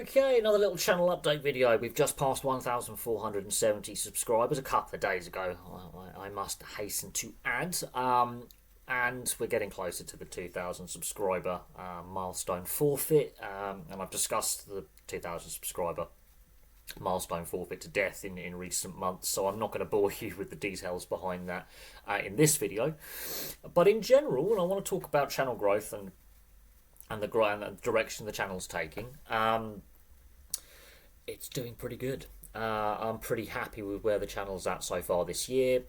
Okay, another little channel update video. We've just passed 1,470 subscribers a couple of days ago, I must hasten to add. And we're getting closer to the 2,000 subscriber milestone forfeit. And I've discussed the 2,000 subscriber milestone forfeit to death in recent months, so I'm not going to bore you with the details behind that in this video. But in general, I want to talk about channel growth and the direction the channel's taking. It's doing pretty good. I'm pretty happy with where the channel's at so far this year.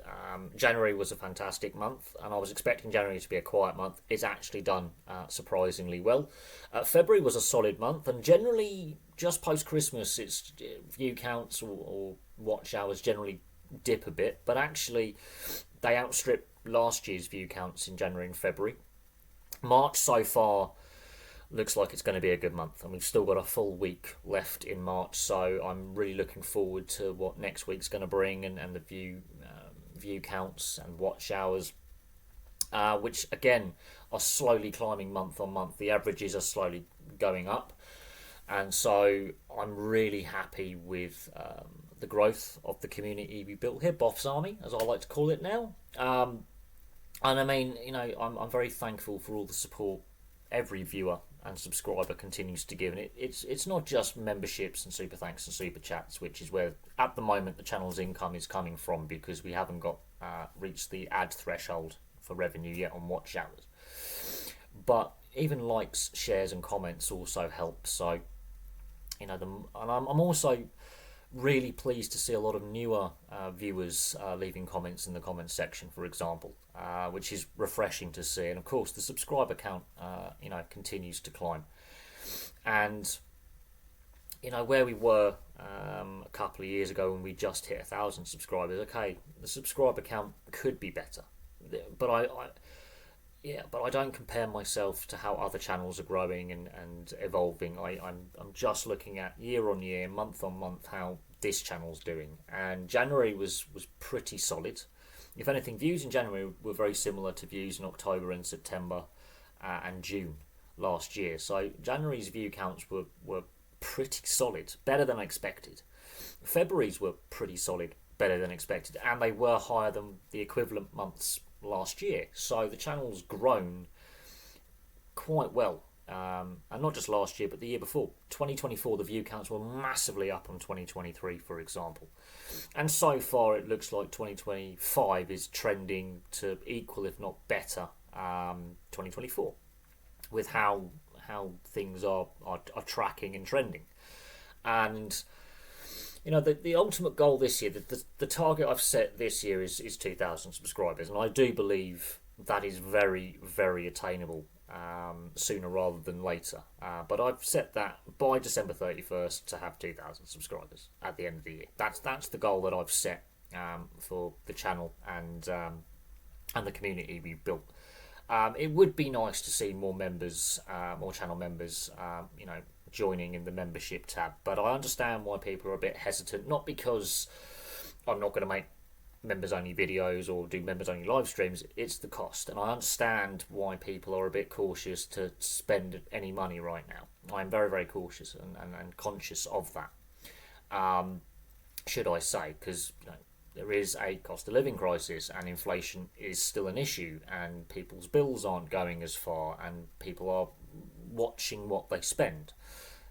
January was a fantastic month, and I was expecting January to be a quiet month. It's actually done surprisingly well. February was a solid month, and generally, just post-Christmas, its view counts or watch hours generally dip a bit, but actually, they outstrip last year's view counts in January and February. March so far looks like it's going to be a good month, and we've still got a full week left in March, so I'm really looking forward to what next week's going to bring, and the view counts and watch hours, which again are slowly climbing month on month. The averages are slowly going up, and so I'm really happy with the growth of the community we built here, Boff's Army, as I like to call it now. And I mean, I'm very thankful for all the support every viewer and subscriber continues to give, and it's not just memberships and super thanks and super chats, which is where at the moment the channel's income is coming from, because we haven't got reached the ad threshold for revenue yet on watch hours. But even likes, shares and comments also help. So and I'm also really pleased to see a lot of newer viewers leaving comments in the comments section, for example, which is refreshing to see. And of course, the subscriber count, continues to climb. And where we were a couple of years ago when we just hit 1,000 subscribers, okay, the subscriber count could be better, but I don't compare myself to how other channels are growing and evolving. I'm just looking at year on year, month on month, how this channel's doing. And January was pretty solid. If anything, views in January were very similar to views in October and September and June last year. So January's view counts were pretty solid, better than expected. February's were pretty solid, better than expected, and they were higher than the equivalent months last year. So the channel's grown quite well, and not just last year but the year before. 2024, the view counts were massively up on 2023, for example, and so far it looks like 2025 is trending to equal, if not better, 2024, with how things are tracking and trending. And the ultimate goal this year, the target I've set this year is 2,000 subscribers, and I do believe that is very, very attainable sooner rather than later. But I've set that by December 31st to have 2,000 subscribers at the end of the year. That's the goal that I've set for the channel and the community we've built. It would be nice to see more members, more channel members, joining in the membership tab, but I understand why people are a bit hesitant. Not because I'm not going to make members only videos or do members only live streams, it's the cost, and I understand why people are a bit cautious to spend any money right now. I'm very, very cautious and conscious of that, should I say, because there is a cost of living crisis and inflation is still an issue, and people's bills aren't going as far, and people are watching what they spend.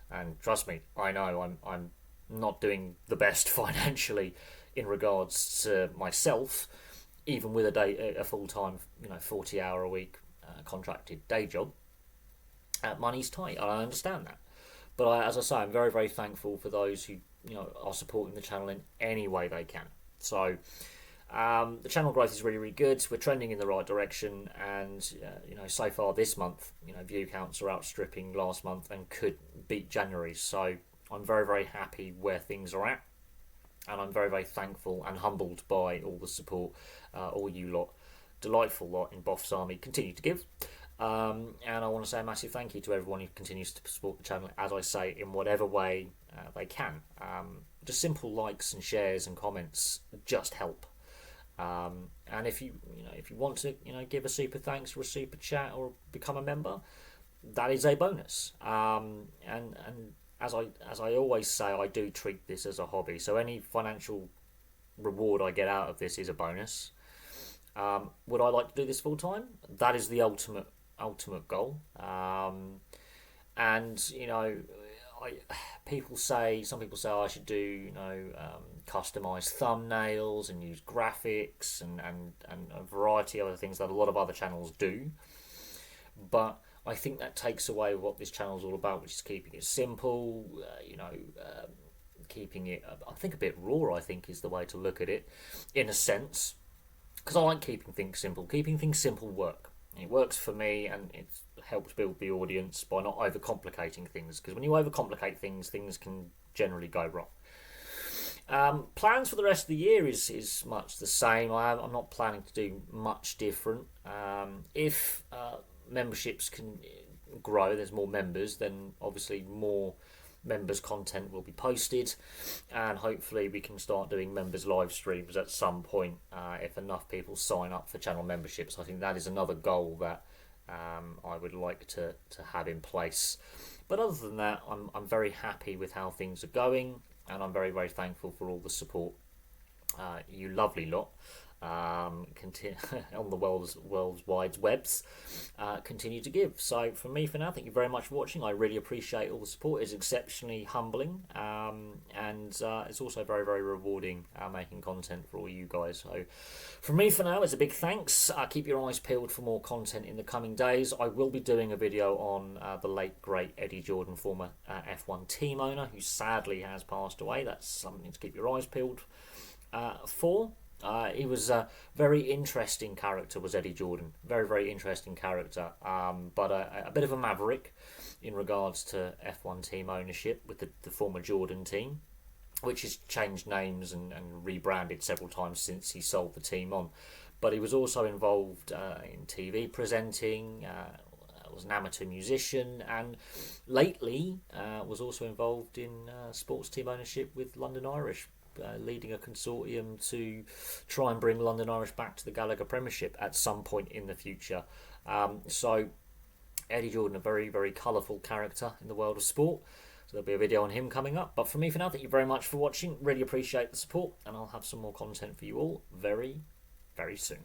And trust me, I know I'm not doing the best financially in regards to myself, even with a full-time 40-hour a week contracted day job. Money's tight, I understand that, but as I say, I'm very, very thankful for those who are supporting the channel in any way they can. So the channel growth is really, really good. We're trending in the right direction, and so far this month, view counts are outstripping last month and could beat January. So I'm very, very happy where things are at, and I'm very, very thankful and humbled by all the support all you lot, delightful lot in Boff's Army, continue to give. And I want to say a massive thank you to everyone who continues to support the channel, as I say, in whatever way they can. Just simple likes and shares and comments just help. And if you want to give a super thanks or a super chat or become a member, that is a bonus. And as I always say, I do treat this as a hobby. So any financial reward I get out of this is a bonus. Would I like to do this full time? That is the ultimate goal. And I some people say I should do customized thumbnails and use graphics and a variety of other things that a lot of other channels do. But I think that takes away what this channel is all about, which is keeping it simple. Keeping it, I think, a bit raw. I think is the way to look at it, in a sense, because I like keeping things simple. Keeping things simple it works for me, and it helps build the audience by not overcomplicating things. Because when you overcomplicate things, things can generally go wrong. Plans for the rest of the year is much the same. I'm not planning to do much different. If memberships can grow, there's more members, then obviously more members content will be posted, and hopefully we can start doing members live streams at some point if enough people sign up for channel memberships. I think that is another goal that I would like to have in place. But other than that, I'm very happy with how things are going, and I'm very, very thankful for all the support you lovely lot on the world's wide webs continue to give. So from me for now, thank you very much for watching. I really appreciate all the support. It's exceptionally humbling, and it's also very, very rewarding making content for all you guys. So from me for now, it's a big thanks. Keep your eyes peeled for more content in the coming days. I will be doing a video on the late great Eddie Jordan, former F1 team owner, who sadly has passed away. That's something to keep your eyes peeled for. He was a very interesting character, was Eddie Jordan. Very, very interesting character, but a bit of a maverick in regards to F1 team ownership with the former Jordan team, which has changed names and rebranded several times since he sold the team on. But he was also involved in TV presenting, was an amateur musician, and lately was also involved in sports team ownership with London Irish, leading a consortium to try and bring London Irish back to the Gallagher Premiership at some point in the future. So Eddie Jordan, a very, very colourful character in the world of sport. So there'll be a video on him coming up. But from me for now, thank you very much for watching. Really appreciate the support, and I'll have some more content for you all very, very soon.